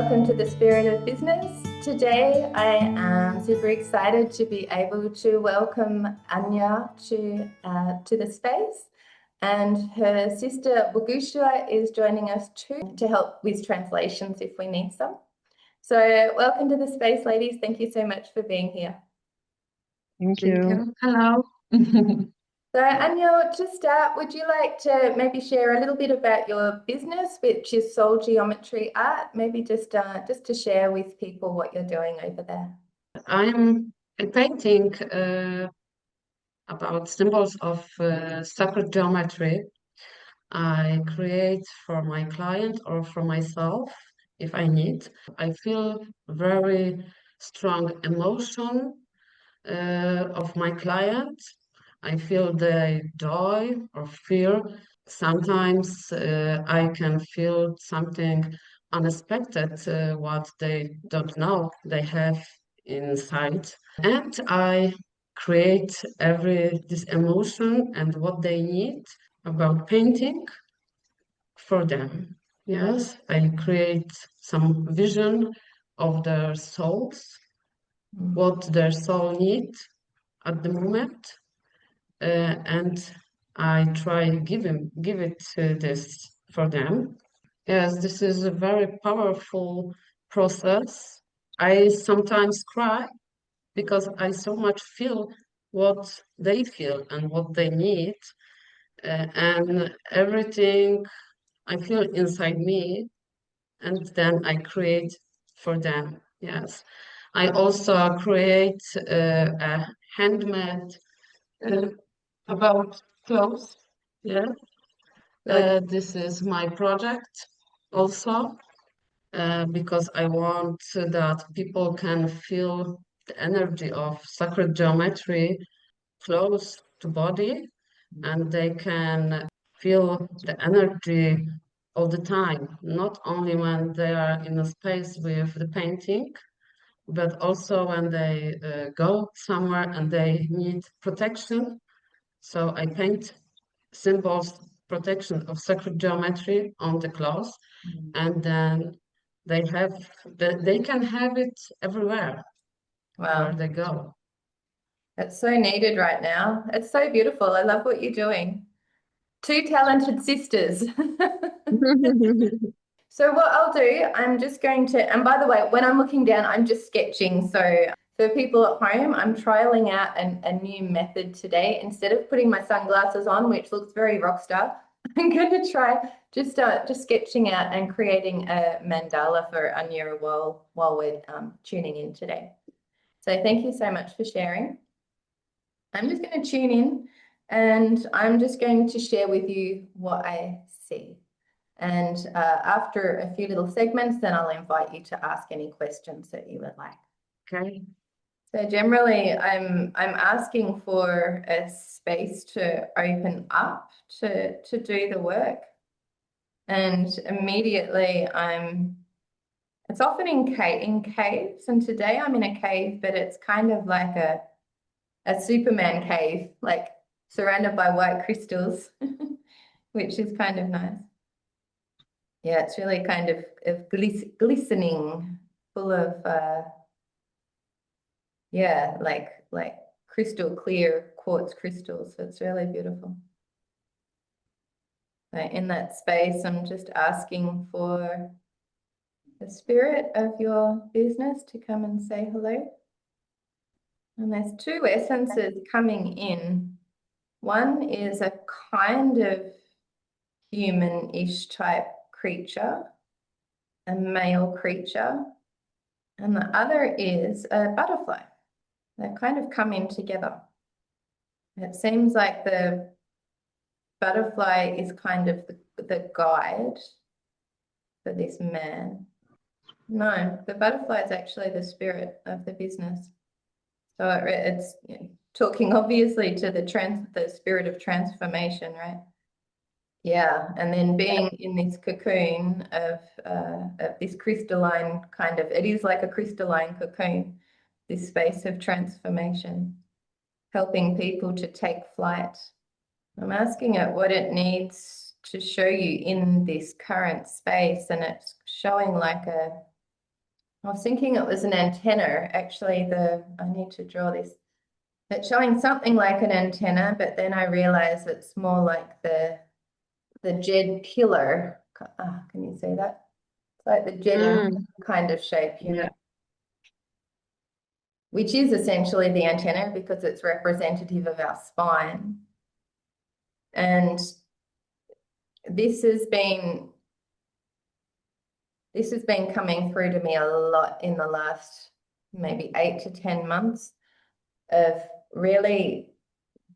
welcome to the Spirit of Business. Today I am super excited to be able to welcome Ania to the space, and her sister Bogushua is joining us too to help with translations if we need some. So welcome to the space, ladies. Thank you so much for being here. Thank you. Hello. So Ania, to start, would you like to maybe share a little bit about your business, which is Soul Geometry Art? Maybe just to share with people what you're doing over there. I'm painting about symbols of sacred geometry. I create for my client or for myself if I need. I feel very strong emotion of my client. I feel the joy or fear. Sometimes I can feel something unexpected, what they don't know they have inside. And I create this emotion and what they need about painting for them. Yes, I create some vision of their souls, what their soul need at the moment, and I try give it this for them. Yes, this is a very powerful process. I sometimes cry because I so much feel what they feel and what they need, and everything I feel inside me, and then I create for them. Yes, I also create a handmade about clothes. Yeah, this is my project also because I want that people can feel the energy of sacred geometry close to body, and they can feel the energy all the time, not only when they are in a space with the painting, but also when they go somewhere and they need protection. So I paint symbols, protection of sacred geometry on the clothes, and then they can have it everywhere where they go. It's so needed right now. It's so beautiful. I love what you're doing. Two talented sisters. So what I'll do, I'm just going to, and by the way, when I'm looking down, I'm just sketching. So for people at home, I'm trialing out a new method today. Instead of putting my sunglasses on, which looks very rock star, I'm going to try just sketching out and creating a mandala for Ania while we're tuning in today. So thank you so much for sharing. I'm just going to tune in and I'm just going to share with you what I see. And after a few little segments, then I'll invite you to ask any questions that you would like. Okay. So generally, I'm asking for a space to open up to do the work. And immediately it's often in caves, and today I'm in a cave, but it's kind of like a Superman cave, like surrounded by white crystals, which is kind of nice. Yeah, it's really kind of glistening, full of yeah, like crystal clear quartz crystals. So it's really beautiful. So in that space, I'm just asking for the spirit of your business to come and say hello. And there's two essences coming in. One is a kind of human-ish type creature, a male creature, and the other is a butterfly. They're kind of coming together. It seems like the butterfly is kind of the guide for this man. No, the butterfly is actually the spirit of the business. So it's talking obviously to the spirit of transformation, right? Yeah, and then being in this cocoon of this crystalline kind of, it is like a crystalline cocoon, this space of transformation, helping people to take flight. I'm asking it what it needs to show you in this current space, and it's showing like I was thinking it was an antenna. Actually, I need to draw this. It's showing something like an antenna, but then I realize it's more like the Djed pillar. Can you see that? It's like the Djed kind of shape, you know, which is essentially the antenna because it's representative of our spine. And this has been coming through to me a lot in the last maybe 8 to 10 months of really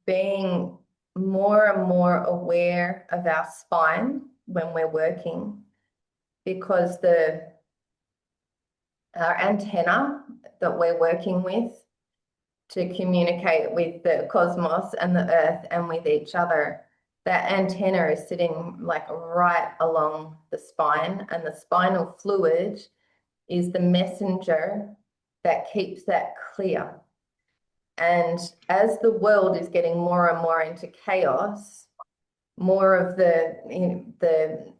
being more and more aware of our spine when we're working, because our antenna that we're working with to communicate with the cosmos and the earth and with each other, that antenna is sitting like right along the spine, and the spinal fluid is the messenger that keeps that clear. And as the world is getting more and more into chaos, more of the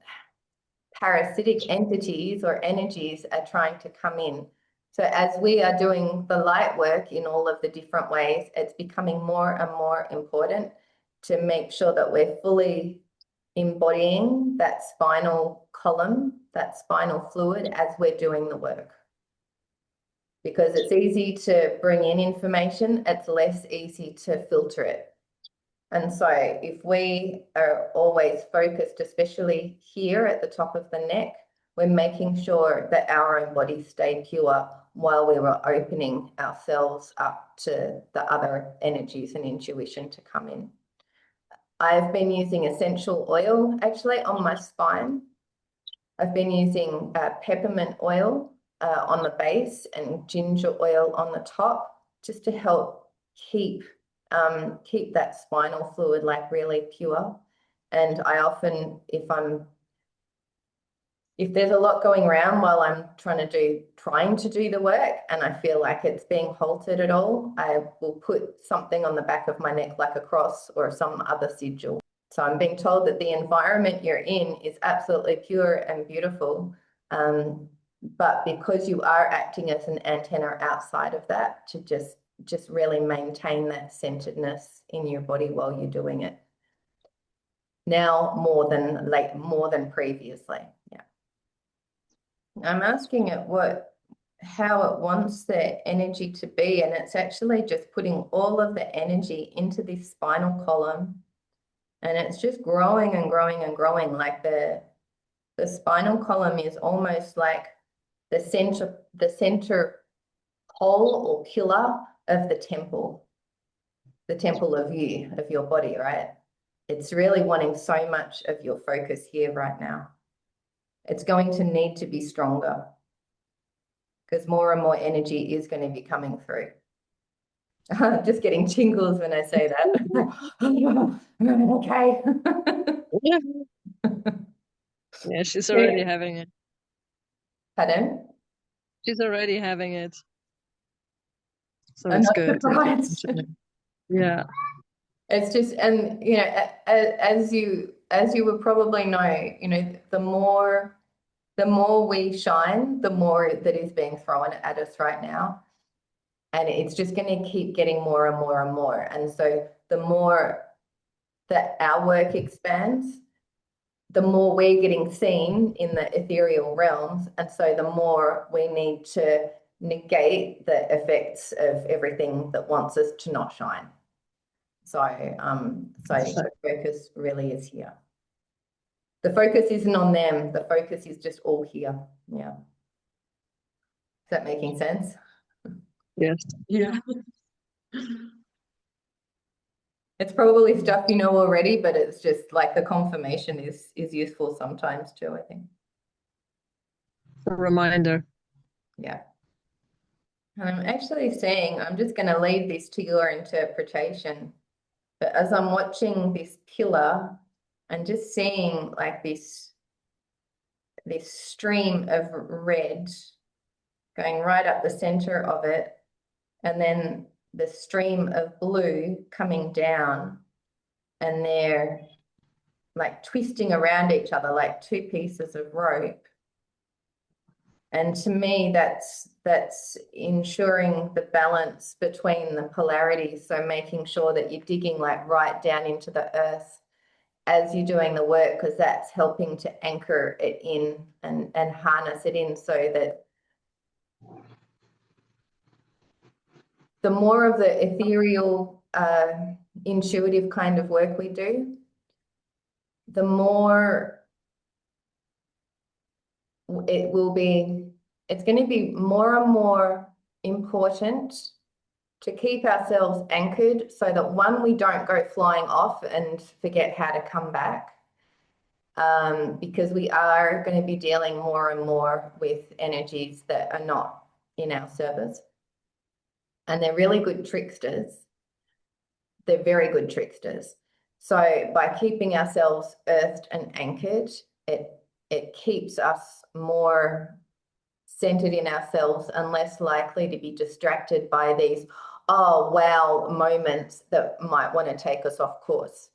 parasitic entities or energies are trying to come in. So as we are doing the light work in all of the different ways, it's becoming more and more important to make sure that we're fully embodying that spinal column, that spinal fluid as we're doing the work. Because it's easy to bring in information, it's less easy to filter it. And so if we are always focused, especially here at the top of the neck, we're making sure that our own bodies stay pure while we were opening ourselves up to the other energies and intuition to come in. I've been using essential oil actually on my spine. I've been using peppermint oil on the base and ginger oil on the top, just to help keep that spinal fluid like really pure. And I often, if there's a lot going around while I'm trying to do the work and I feel like it's being halted at all, I will put something on the back of my neck like a cross or some other sigil. So I'm being told that the environment you're in is absolutely pure and beautiful. But because you are acting as an antenna outside of that, to just really maintain that centeredness in your body while you're doing it. Now more than previously. Yeah. I'm asking it how it wants the energy to be, and it's actually just putting all of the energy into this spinal column. And it's just growing and growing and growing. Like the spinal column is almost like the center pole or pillar of the temple of your body, right? It's really wanting so much of your focus here right now. It's going to need to be stronger because more and more energy is going to be coming through. I'm just getting tingles when I say that. Okay. Yeah, she's already having it. Pardon? She's already having it. So I'm it's not good. surprised. Yeah. It's just, and you know, as you would probably know, you know, the more we shine, the more that is being thrown at us right now. And it's just going to keep getting more and more and more. And so the more that our work expands, the more we're getting seen in the ethereal realms. And so the more we need to negate the effects of everything that wants us to not shine. So, the focus really is here. The focus isn't on them. The focus is just all here. Yeah. Is that making sense? Yes. Yeah. It's probably stuff you know already, but it's just like the confirmation is useful sometimes too, I think. A reminder. Yeah. And I'm actually saying, I'm just going to leave this to your interpretation. But as I'm watching this pillar and just seeing like this stream of red going right up the center of it, and then the stream of blue coming down, and they're like twisting around each other like two pieces of rope. And to me, that's ensuring the balance between the polarities. So making sure that you're digging like right down into the earth as you're doing the work, because that's helping to anchor it in and harness it in, so that the more of the ethereal, intuitive kind of work we do, the more it's going to be more and more important to keep ourselves anchored, so that one, we don't go flying off and forget how to come back, because we are going to be dealing more and more with energies that are not in our service. And they're really good tricksters. They're very good tricksters. So by keeping ourselves earthed and anchored, it keeps us more centered in ourselves and less likely to be distracted by these, oh, wow, moments that might want to take us off course.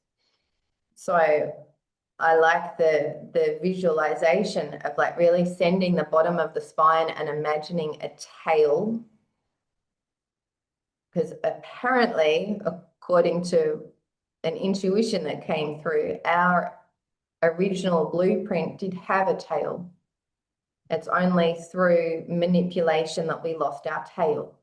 So I like the visualization of like really sending the bottom of the spine and imagining a tail, because apparently, according to an intuition that came through, our original blueprint did have a tail. It's only through manipulation that we lost our tail.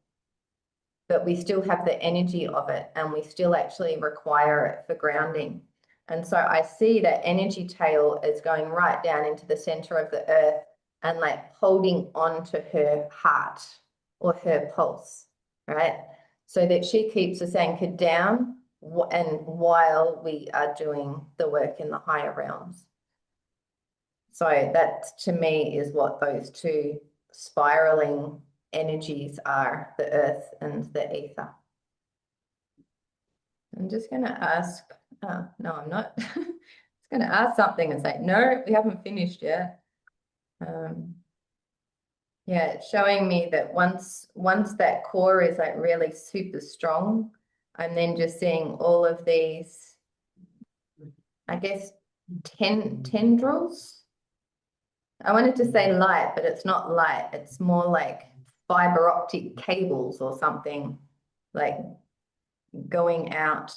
But we still have the energy of it, and we still actually require it for grounding. And so I see that energy tail is going right down into the center of the earth and like holding on to her heart or her pulse, right? So that she keeps us anchored down, and while we are doing the work in the higher realms. So that to me is what those two spiraling energies are, the earth and the ether. I'm just going to ask, no, I'm not. It's going to ask something and say, no, we haven't finished yet. Yeah, it's showing me that once that core is like really super strong, I'm then just seeing all of these, I guess, tendrils. I wanted to say light, but it's not light. It's more like fiber optic cables or something, like going out,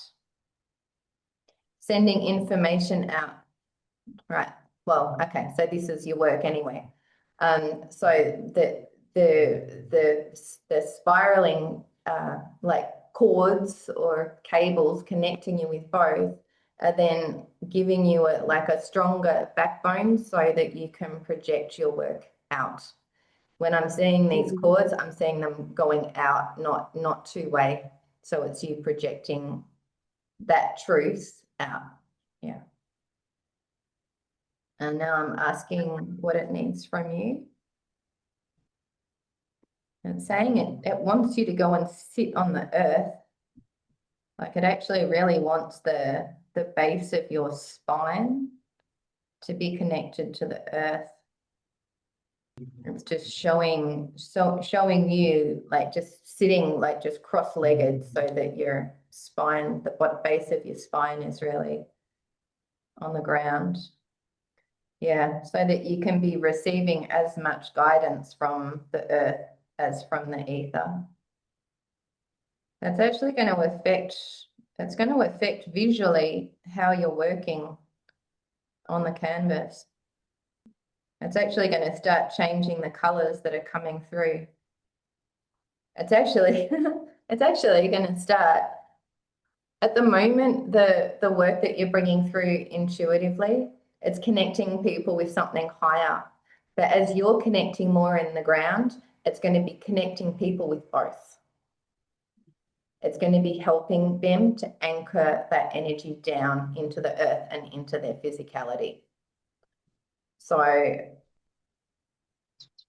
sending information out. Right. Well, okay. So this is your work anyway. So the spiraling like cords or cables connecting you with both are then giving you like a stronger backbone, so that you can project your work out. When I'm seeing these cords, I'm seeing them going out, not two-way. So it's you projecting that truth out. Yeah. And now I'm asking what it needs from you. And saying it wants you to go and sit on the earth. Like it actually really wants the base of your spine to be connected to the earth. It's just showing you like just sitting like just cross-legged, so that your spine, the base of your spine is really on the ground. Yeah, so that you can be receiving as much guidance from the earth as from the ether. That's actually going to affect visually how you're working on the canvas. It's actually going to start changing the colors that are coming through. It's actually going to start, at the moment, the work that you're bringing through intuitively, it's connecting people with something higher. But as you're connecting more in the ground, it's going to be connecting people with both. It's going to be helping them to anchor that energy down into the earth and into their physicality. So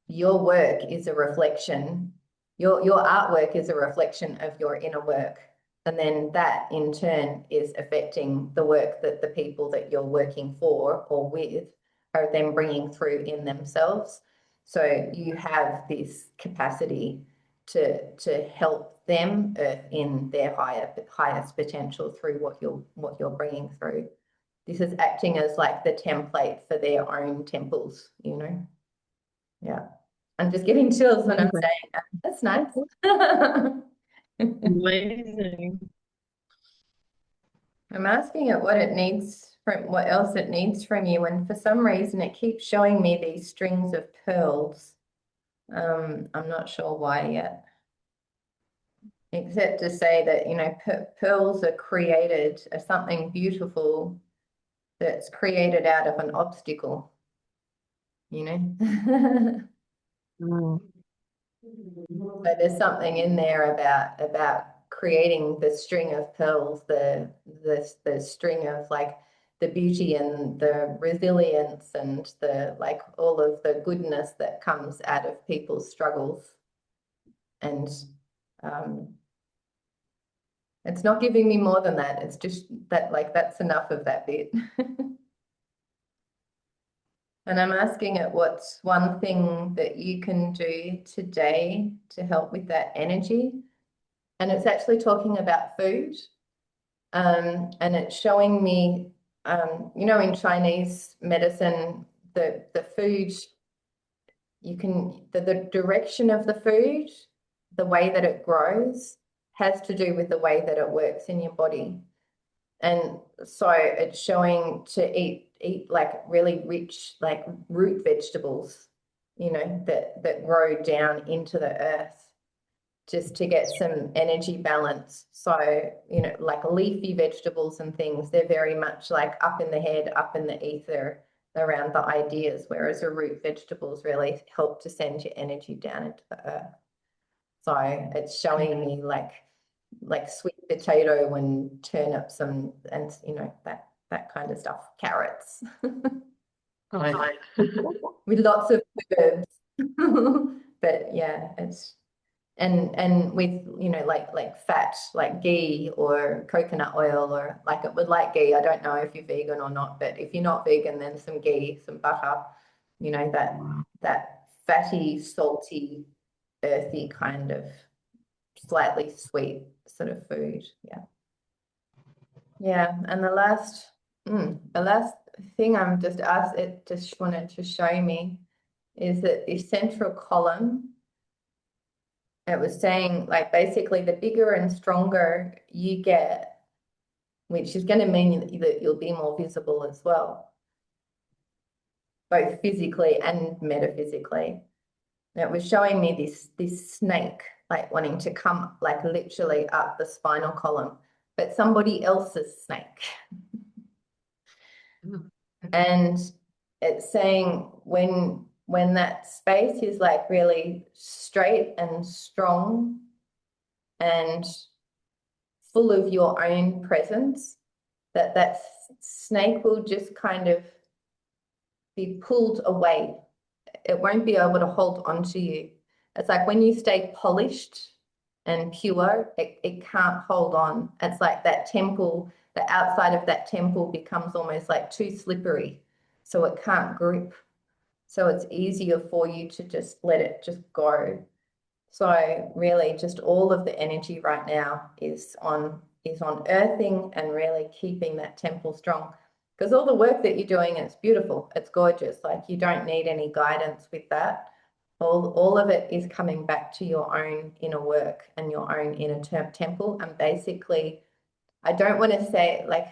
your work is a reflection, your artwork is a reflection of your inner work. And then that in turn is affecting the work that the people that you're working for or with are then bringing through in themselves. So you have this capacity to help them in their highest potential through what you're bringing through. This is acting as like the template for their own temples, you know? Yeah. I'm just getting chills when I'm Okay. saying that. That's nice. Amazing. I'm asking it what it needs from what else it needs from you, and for some reason it keeps showing me these strings of pearls. I'm not sure why yet, except to say that, you know, pearls are created as something beautiful that's created out of an obstacle, you know. Mm. So there's something in there about creating the string of pearls, the string of like the beauty and the resilience and the like all of the goodness that comes out of people's struggles. And it's not giving me more than that. It's just that like that's enough of that bit. And I'm asking it what's one thing that you can do today to help with that energy. And it's actually talking about food. And it's showing me, you know, in Chinese medicine, the food, you can, the direction of the food, the way that it grows, has to do with the way that it works in your body. And so it's showing to eat like really rich, like root vegetables, you know, that grow down into the earth just to get some energy balance. So, you know, like leafy vegetables and things, they're very much like up in the head, up in the ether around the ideas, whereas the root vegetables really help to send your energy down into the earth. So it's showing me like sweet potato and turnips and you know that kind of stuff, carrots. Hi. With lots of herbs. But yeah, it's and with, you know, like fat, like ghee or coconut oil, or like it would like ghee. I don't know if you're vegan or not, but if you're not vegan, then some ghee, some butter, you know, that fatty, salty, earthy kind of slightly sweet sort of food. Yeah. Yeah. And the last thing I'm just asked, it just wanted to show me is that the central column, it was saying like basically the bigger and stronger you get, which is going to mean that you'll be more visible as well, both physically and metaphysically. It was showing me this snake like wanting to come like literally up the spinal column, but somebody else's snake. And it's saying when that space is like really straight and strong and full of your own presence, that snake will just kind of be pulled away. It won't be able to hold on to you. It's like when you stay polished and pure, it can't hold on. It's like that temple, the outside of that temple becomes almost like too slippery, so it can't grip. So it's easier for you to just let it just go. So really just all of the energy right now is on earthing and really keeping that temple strong. Because all the work that you're doing, it's beautiful, it's gorgeous. Like you don't need any guidance with that. All of it is coming back to your own inner work and your own inner temple. And basically, I don't want to say like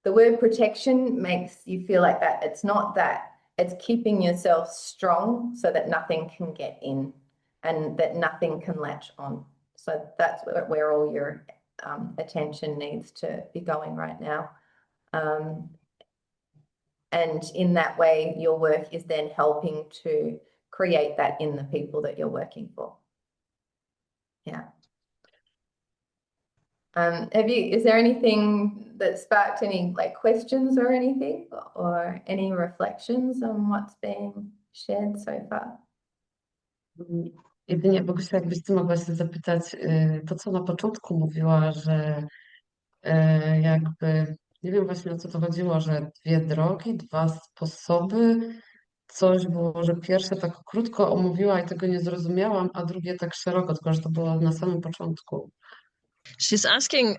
the word protection makes you feel like that. It's not that. It's keeping yourself strong so that nothing can get in and that nothing can latch on. So that's where all your attention needs to be going right now. And in that way, your work is then helping to create that in the people that you're working for. Yeah. Is there anything that sparked any like questions or anything, or any reflections on what's being shared so far? Jedynie, Bogusia, jakbyś ty mogła się zapytać, to co na początku mówiła, że jakby, nie wiem właśnie o co to chodziło, że dwie drogi, dwa sposoby, coś było, że pierwsze tak krótko omówiła i tego nie zrozumiałam, a drugie tak szeroko, tylko że to było na samym początku. She's asking,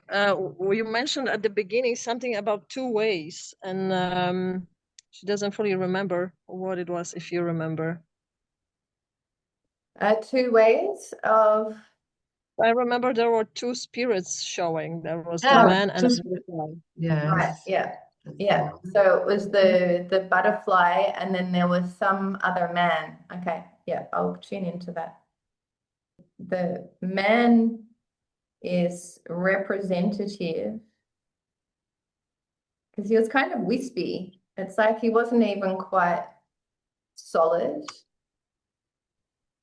you mentioned at the beginning something about two ways, and she doesn't fully remember what it was, if you remember. Two ways of, I remember there were two spirits showing. There was the Yeah, man and just the butterfly. right, yes. yeah, That's yeah. all. So it was the butterfly, and then there was some other man. Okay, yeah, I'll tune into that. The man is representative because he was kind of wispy. It's like he wasn't even quite solid.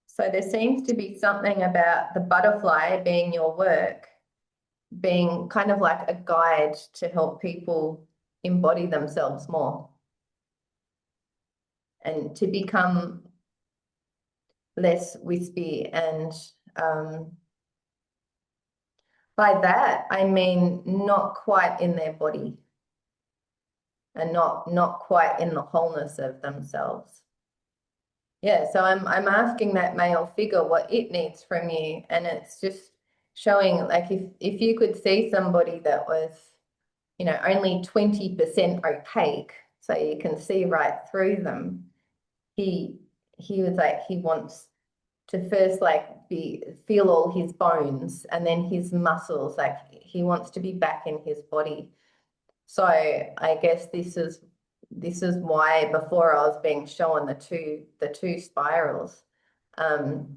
So there seems to be something about the butterfly being your work, being kind of like a guide to help people embody themselves more and to become less wispy. And by that, I mean not quite in their body and not quite in the wholeness of themselves. Yeah, so I'm asking that male figure what it needs from you, and it's just showing like if you could see somebody that was, you know, only 20% opaque, so you can see right through them. He was like he wants to first like feel all his bones and then his muscles, like he wants to be back in his body. So I guess this is why before I was being shown the two spirals.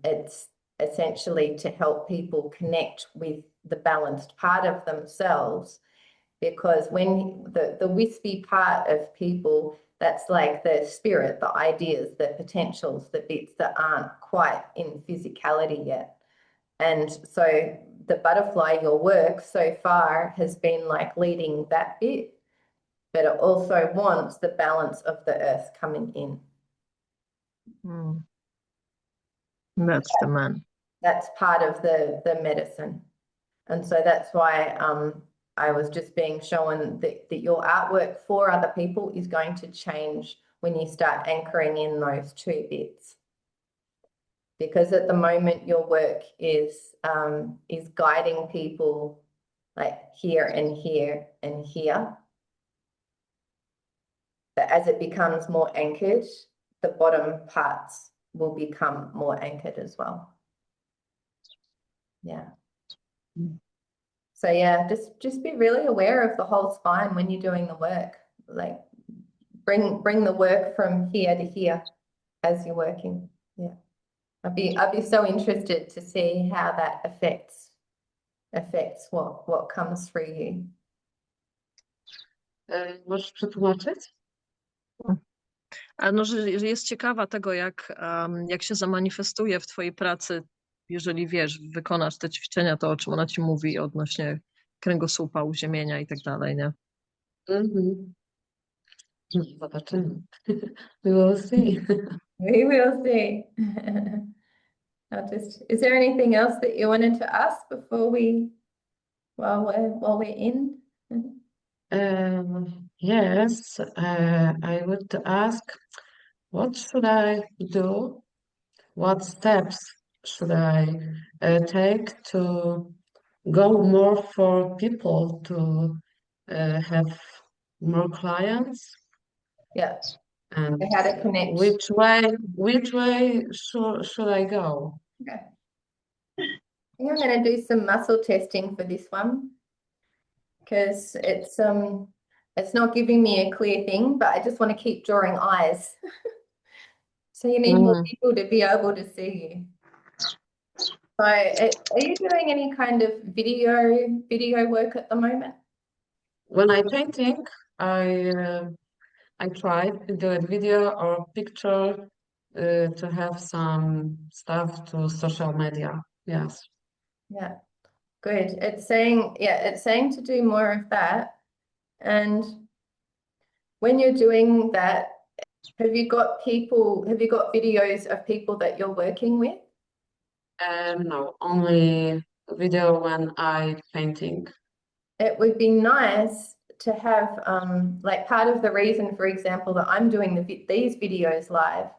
It's essentially to help people connect with the balanced part of themselves, because when the wispy part of people, that's like the spirit, the ideas, the potentials, the bits that aren't quite in physicality yet. And so the butterfly, your work so far has been like leading that bit, but it also wants the balance of the earth coming in. Mm. That's the man. That's part of the medicine. And so that's why I was just being shown that your artwork for other people is going to change when you start anchoring in those two bits. Because at the moment your work is guiding people like here and here and here. But as it becomes more anchored, the bottom parts will become more anchored as well. Yeah. Mm. So yeah, just be really aware of the whole spine when you're doing the work. Like bring the work from here to here as you're working. Yeah. I'd be so interested to see how that affects what comes through you. Możesz przetłumaczyć? A no, że jest ciekawa tego, jak się zamanifestuje w twojej pracy, jeżeli wiesz, wykonasz te ćwiczenia, to o czym ona ci mówi odnośnie kręgosłupa, uziemienia i tak dalej, nie? Mhm. Zobaczymy. We will see. We will see. Is there anything else that you wanted to ask before while we're in? Yes, I would ask, what should I do? What steps should I take to go more for people to have more clients? Yeah, And how to connect. which way should I go? Okay. I think I'm going to do some muscle testing for this one because it's not giving me a clear thing, but I just want to keep drawing eyes. So you need more people to be able to see you. So are you doing any kind of video work at the moment? When I painting, I tried to do a video or a picture to have some stuff to social media. Yes. Yeah, good. It's saying to do more of that. And when you're doing that, have you got videos of people that you're working with? No, only video when I painting. It would be nice to have like part of the reason, for example, that I'm doing these videos live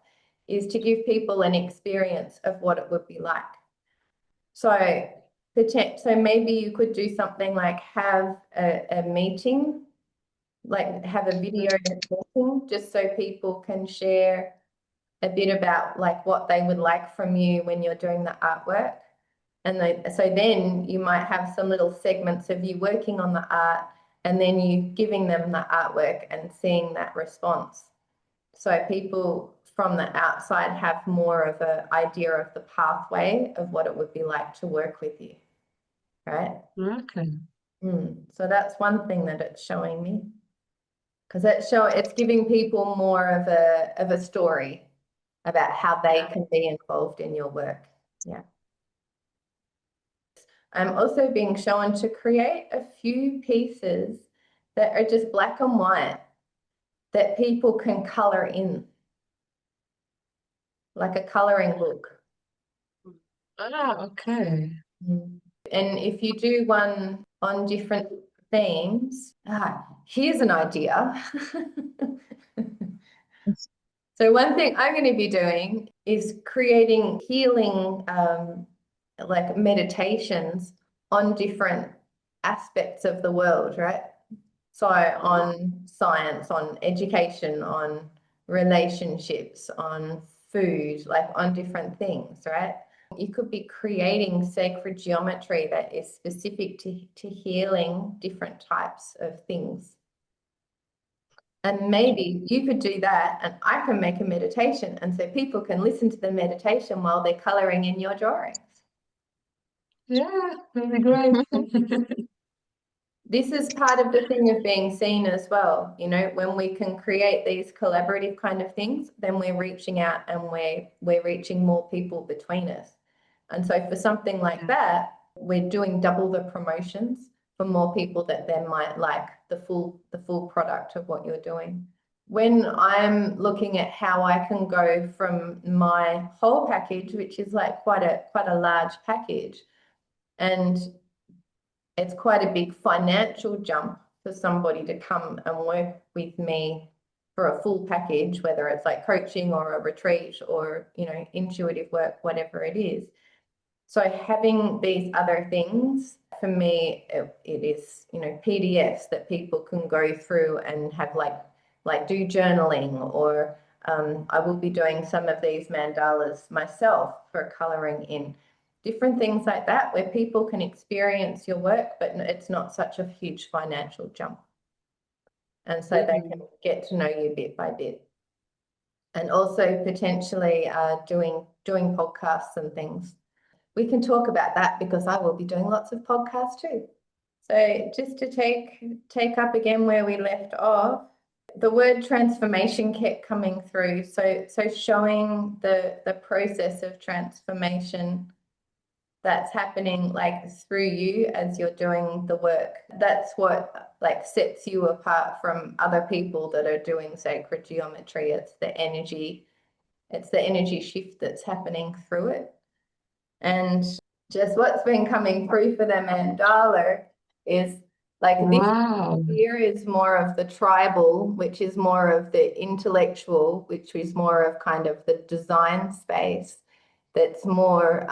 is to give people an experience of what it would be like. So maybe you could do something like have a meeting, like have a video meeting, just so people can share a bit about like what they would like from you when you're doing the artwork. And so then you might have some little segments of you working on the art and then you giving them the artwork and seeing that response. So people from the outside have more of an idea of the pathway of what it would be like to work with you, right? Okay. So that's one thing that it's showing me, because it's giving people more of a story about how they can be involved in your work. Yeah. I'm also being shown to create a few pieces that are just black and white that people can color in, like a coloring book. Okay. And if you do one on different themes, here's an idea. So one thing I'm going to be doing is creating healing like meditations on different aspects of the world, right? So on science, on education, on relationships, on food, like on different things, right? You could be creating sacred geometry that is specific to healing different types of things. And maybe you could do that and I can make a meditation. And so people can listen to the meditation while they're coloring in your drawings. Yeah, that'd be great. This is part of the thing of being seen as well. You know, when we can create these collaborative kind of things, then we're reaching out and we're reaching more people between us. And so for something like that, we're doing double the promotions for more people that then might like the full product of what you're doing. When I'm looking at how I can go from my whole package, which is like quite a large package, and it's quite a big financial jump for somebody to come and work with me for a full package, whether it's like coaching or a retreat or, you know, intuitive work, whatever it is. So having these other things, for me, it is, you know, PDFs that people can go through and have like do journaling, or I will be doing some of these mandalas myself for coloring in. Different things like that where people can experience your work, but it's not such a huge financial jump. And so they can get to know you bit by bit. And also potentially doing podcasts and things. We can talk about that because I will be doing lots of podcasts too. So just to take up again where we left off, the word transformation kept coming through. So showing the process of transformation that's happening like through you as you're doing the work. That's what like sets you apart from other people that are doing sacred geometry. It's the energy shift that's happening through it. And just what's been coming through for the mandala is like Wow. this here is more of the tribal, which is more of the intellectual, which is more of kind of the design space that's more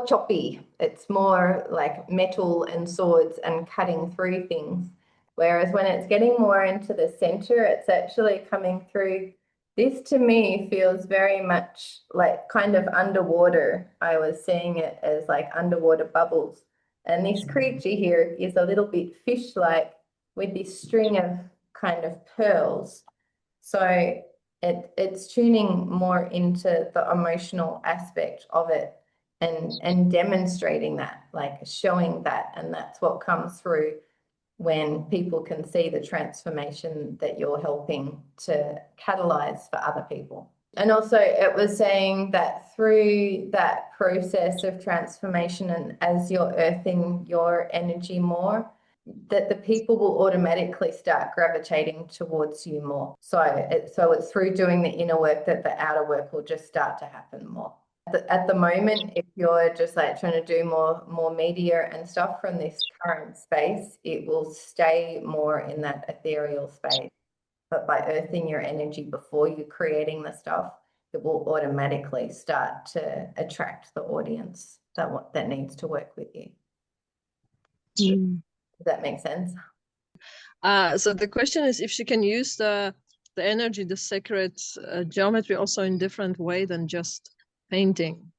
choppy. It's more like metal and swords and cutting through things. Whereas when it's getting more into the center, it's actually coming through. This to me feels very much like kind of underwater. I was seeing it as like underwater bubbles. And this creature here is a little bit fish-like with this string of kind of pearls. So it's tuning more into the emotional aspect of it and demonstrating that, like showing that. And that's what comes through when people can see the transformation that you're helping to catalyze for other people. And also it was saying that through that process of transformation and as you're earthing your energy more, that the people will automatically start gravitating towards you more. So it's through doing the inner work that the outer work will just start to happen more. At the moment, if you're just like trying to do more media and stuff from this current space, it will stay more in that ethereal space. But by earthing your energy before you're creating the stuff, it will automatically start to attract the audience that needs to work with you. Does that make sense? So the question is if she can use the the energy, the sacred geometry also in different way than just painting.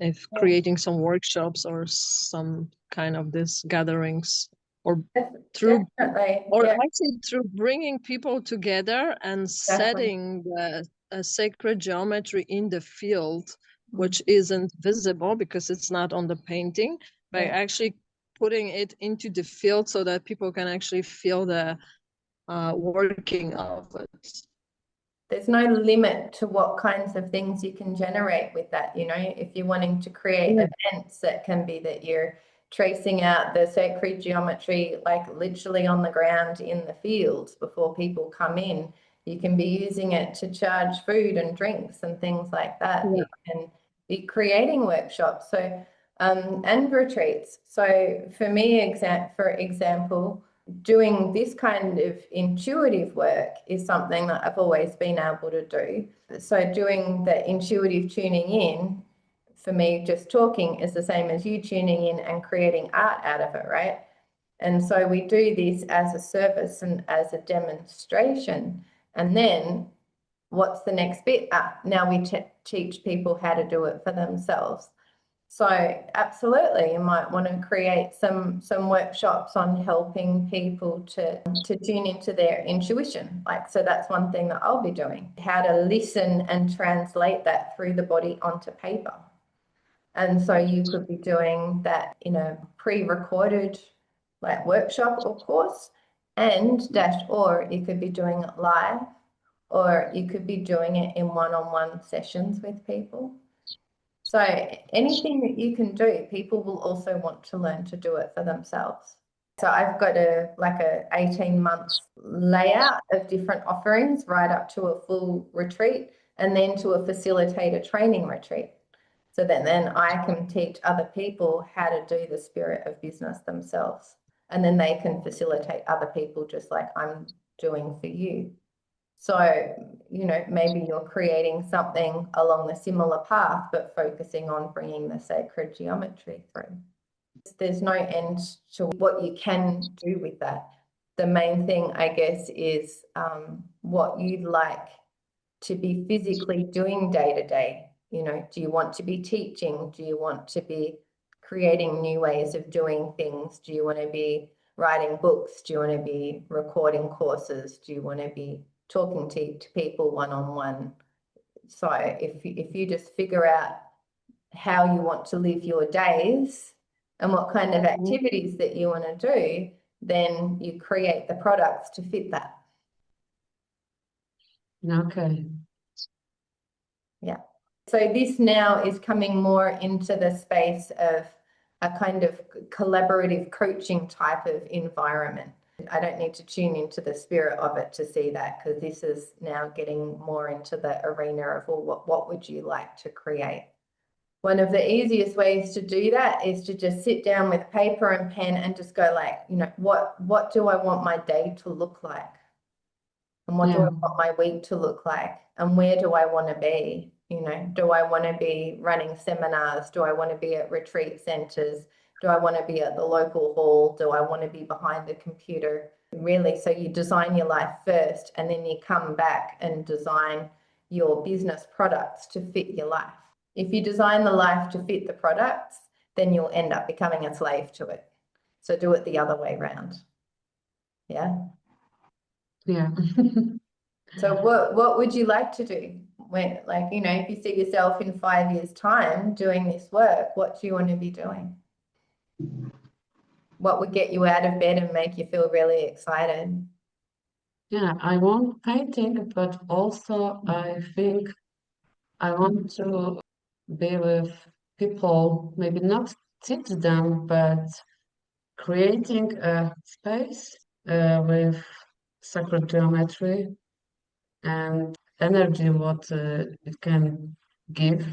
If creating some workshops or some kind of this gatherings, or through, Definitely. or Yeah, actually through bringing people together and setting a sacred geometry in the field, which isn't visible because it's not on the painting, by actually putting it into the field so that people can actually feel the working of it. there's no limit to what kinds of things you can generate with that. You know, if you're wanting to create events, it can be that you're tracing out the sacred geometry, like literally on the ground in the fields before people come in. You can be using it to charge food and drinks and things like that. You can be creating workshops. So, and retreats. So for me, for example, doing this kind of intuitive work is something that I've always been able to do. So doing the intuitive tuning in, for me, just talking is the same as you tuning in and creating art out of it, right? And so we do this as a service and as a demonstration. And then what's the next bit? Now we teach people how to do it for themselves. So absolutely, you might want to create some workshops on helping people to tune into their intuition. Like, so that's one thing that I'll be doing, how to listen and translate that through the body onto paper. And so you could be doing that in a pre-recorded like workshop or course, and or you could be doing it live, or you could be doing it in one-on-one sessions with people. So anything that you can do, people will also want to learn to do it for themselves. So I've got a 18-month layout of different offerings right up to a full retreat and then to a facilitator training retreat. So that then I can teach other people how to do the spirit of business themselves. And then they can facilitate other people just like I'm doing for you. So, you know, maybe you're creating something along the similar path, but focusing on bringing the sacred geometry through. There's no end to what you can do with that. The main thing, I guess, is what you'd like to be physically doing day to day. You know, do you want to be teaching? Do you want to be creating new ways of doing things? Do you want to be writing books? Do you want to be recording courses? Do you want to be talking to people one-on-one? So if you just figure out how you want to live your days and what kind of activities that you want to do, then you create the products to fit that. Okay. Yeah. So this now is coming more into the space of a kind of collaborative coaching type of environment. I don't need to tune into the spirit of it to see that, because this is now getting more into the arena of, well, what would you like to create? One of the easiest ways to do that is to just sit down with paper and pen and just go like, you know, what do I want my day to look like? And what do I want my week to look like? And where do I want to be? You know, do I want to be running seminars? Do I want to be at retreat centers? Do I want to be at the local hall? Do I want to be behind the computer? Really, so you design your life first, and then you come back and design your business products to fit your life. If you design the life to fit the products, then you'll end up becoming a slave to it. So do it the other way around. Yeah. Yeah. So what would you like to do when, like, you know, if you see yourself in 5 years' time doing this work, what do you want to be doing? What would get you out of bed and make you feel really excited? Yeah, I want painting, but also I think I want to be with people, maybe not teach them, but creating a space with sacred geometry and energy, what it can give.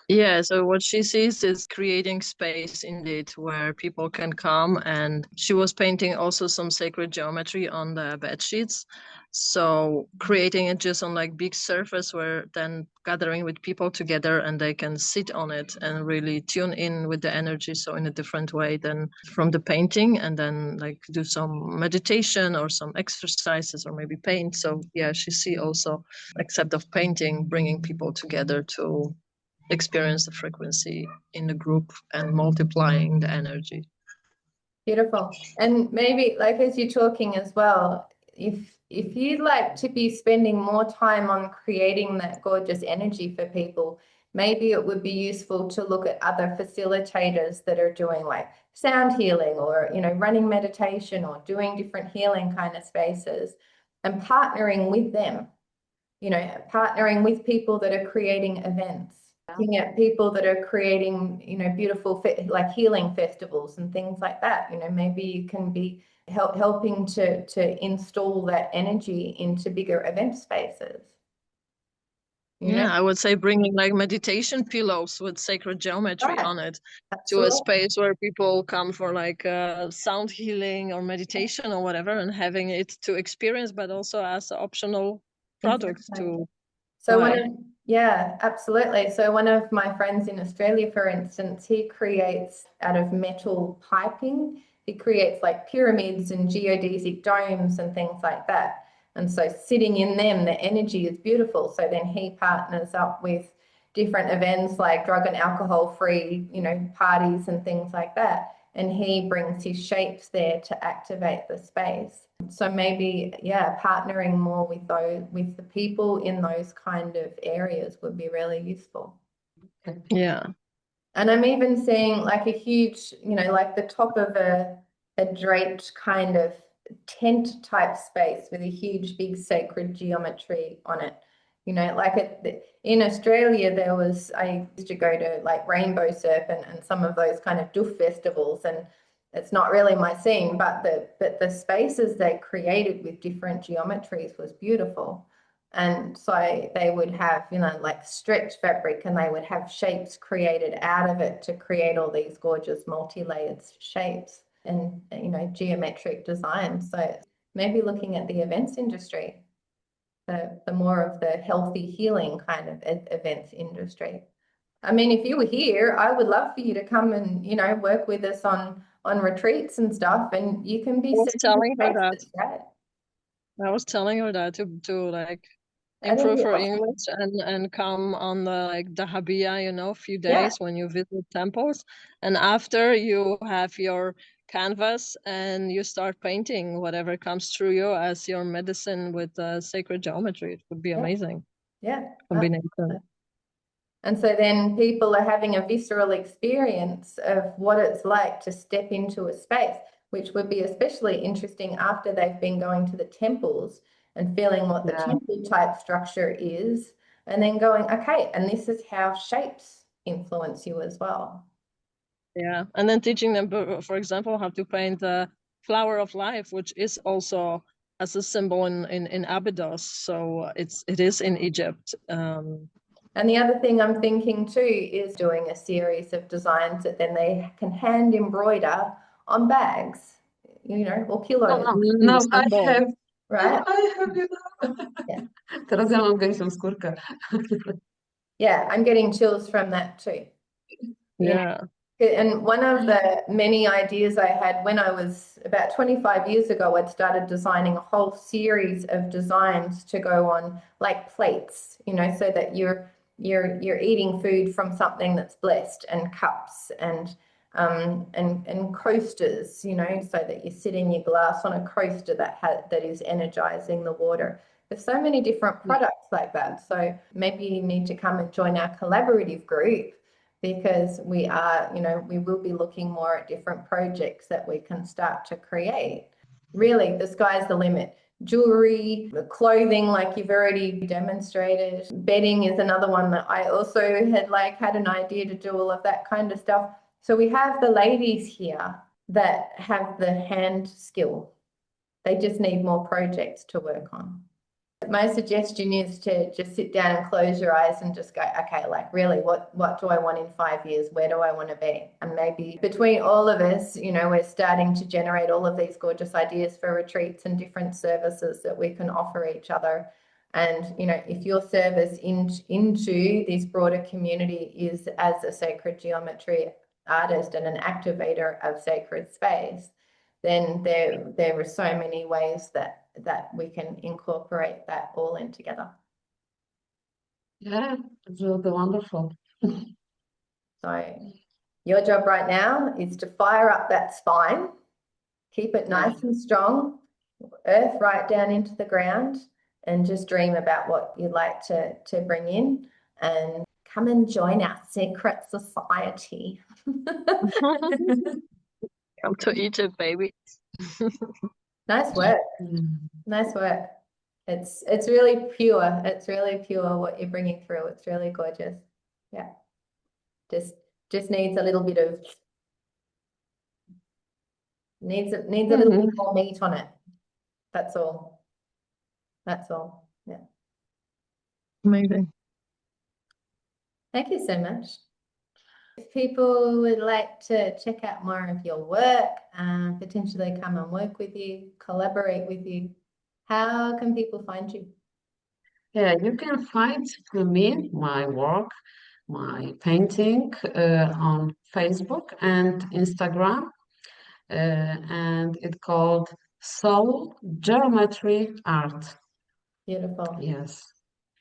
Yeah, so what she sees is creating space indeed where people can come, and she was painting also some sacred geometry on the bed sheets. So creating it just on like big surface where then gathering with people together and they can sit on it and really tune in with the energy. So in a different way than from the painting, and then like do some meditation or some exercises or maybe paint. So yeah, she see also, except of painting, bringing people together to experience the frequency in the group and multiplying the energy. Beautiful. And maybe like as you're talking as well, if you'd like to be spending more time on creating that gorgeous energy for people, maybe it would be useful to look at other facilitators that are doing like sound healing or, you know, running meditation or doing different healing kind of spaces and partnering with them, you know, partnering with people that are creating events, looking at people that are creating, you know, beautiful like healing festivals and things like that. You know, maybe you can be helping to install that energy into bigger event spaces. You know? I would say bringing like meditation pillows with sacred geometry Right. on it to a Absolutely. space where people come for like sound healing or meditation or whatever, and having it to experience, but also as an optional product Exactly. to So buy. yeah, absolutely. So one of my friends in Australia, for instance, he creates out of metal piping. He creates like pyramids and geodesic domes and things like that. And so sitting in them, the energy is beautiful. So then he partners up with different events like drug and alcohol free, you know, parties and things like that. And he brings his shapes there to activate the space. So maybe, yeah, partnering more with the people in those kind of areas would be really useful. Yeah. And I'm even seeing like a huge, you know, like the top of a draped kind of tent type space with a huge big sacred geometry on it. You know, like in Australia, I used to go to like Rainbow Surf and some of those kind of doof festivals, and it's not really my scene, but the spaces they created with different geometries was beautiful. And so they would have, you know, like stretch fabric, and they would have shapes created out of it to create all these gorgeous multi-layered shapes and, you know, geometric designs. So maybe looking at the events industry, the more of the healthy healing kind of events industry. I mean, if you were here, I would love for you to come and, you know, work with us on retreats and stuff, and you can be I was setting the telling her that. spaces, right? I was telling her that to like I think improve you're her awesome. English and come on the like Dahabia, you know, few Yeah. days when you visit temples, and after you have your canvas and you start painting whatever comes through you as your medicine with sacred geometry. It would be amazing Yeah. combination. And so then people are having a visceral experience of what it's like to step into a space, which would be especially interesting after they've been going to the temples and feeling what the temple type structure is, and then going, okay, and this is how shapes influence you as well. Yeah, and then teaching them, for example, how to paint the flower of life, which is also as a symbol in Abydos. So it is in Egypt. And the other thing I'm thinking too is doing a series of designs that then they can hand embroider on bags, you know, or pillows, No, I symbol. have, right? you know. Yeah. Teraz ja mam gęsią skórkę. Yeah, I'm getting chills from that too. Yeah. And one of the many ideas I had when I was about 25 years ago, I'd started designing a whole series of designs to go on like plates, you know, so that you're eating food from something that's blessed, and cups and coasters, you know, so that you're sitting your glass on a coaster that is energizing the water. There's so many different products like that. So maybe you need to come and join our collaborative group, because we are, you know, we will be looking more at different projects that we can start to create. Really, the sky's the limit. Jewelry, clothing, like you've already demonstrated. Bedding is another one that I also had an idea to do all of that kind of stuff. So we have the ladies here that have the hand skill. They just need more projects to work on. my suggestion is to just sit down and close your eyes and just go, okay, like really, what do I want in 5 years? Where do I want to be? And maybe between all of us, you know, we're starting to generate all of these gorgeous ideas for retreats and different services that we can offer each other. And, you know, if your service into this broader community is as a sacred geometry artist and an activator of sacred space, then there are so many ways that we can incorporate that all in together. Yeah, it will be wonderful. So your job right now is to fire up that spine, keep it nice and strong, earth right down into the ground, and just dream about what you'd like to bring in, and come and join our secret society. Come to Egypt, baby. Nice work. Mm. Nice work. It's really pure. It's really pure what you're bringing through. It's really gorgeous. Yeah. Just needs a little bit of needs a little bit more meat on it. That's all. That's all. Yeah. Amazing. Thank you so much. If people would like to check out more of your work, potentially come and work with you, collaborate with you, how can people find you? Yeah, you can find me, my work, my painting on Facebook and Instagram, and it's called Soul Geometry Art. Beautiful. Yes,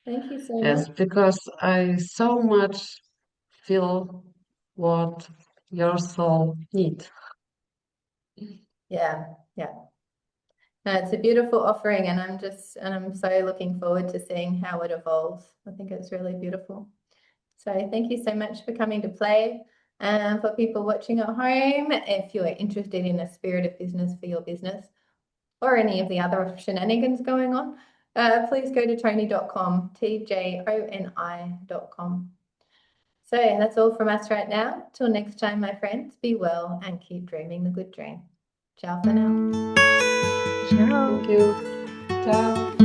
Thank you so yes, much. because I so much feel what your soul needs. Yeah, yeah. No, it's a beautiful offering, and I'm so looking forward to seeing how it evolves. I think it's really beautiful. So thank you so much for coming to play. And for people watching at home, if you are interested in a spirit of business for your business or any of the other shenanigans going on, please go to tjoni.com, tjoni.com. So that's all from us right now. Till next time, my friends, be well and keep dreaming the good dream. Ciao for now. Ciao. Thank you. Ciao.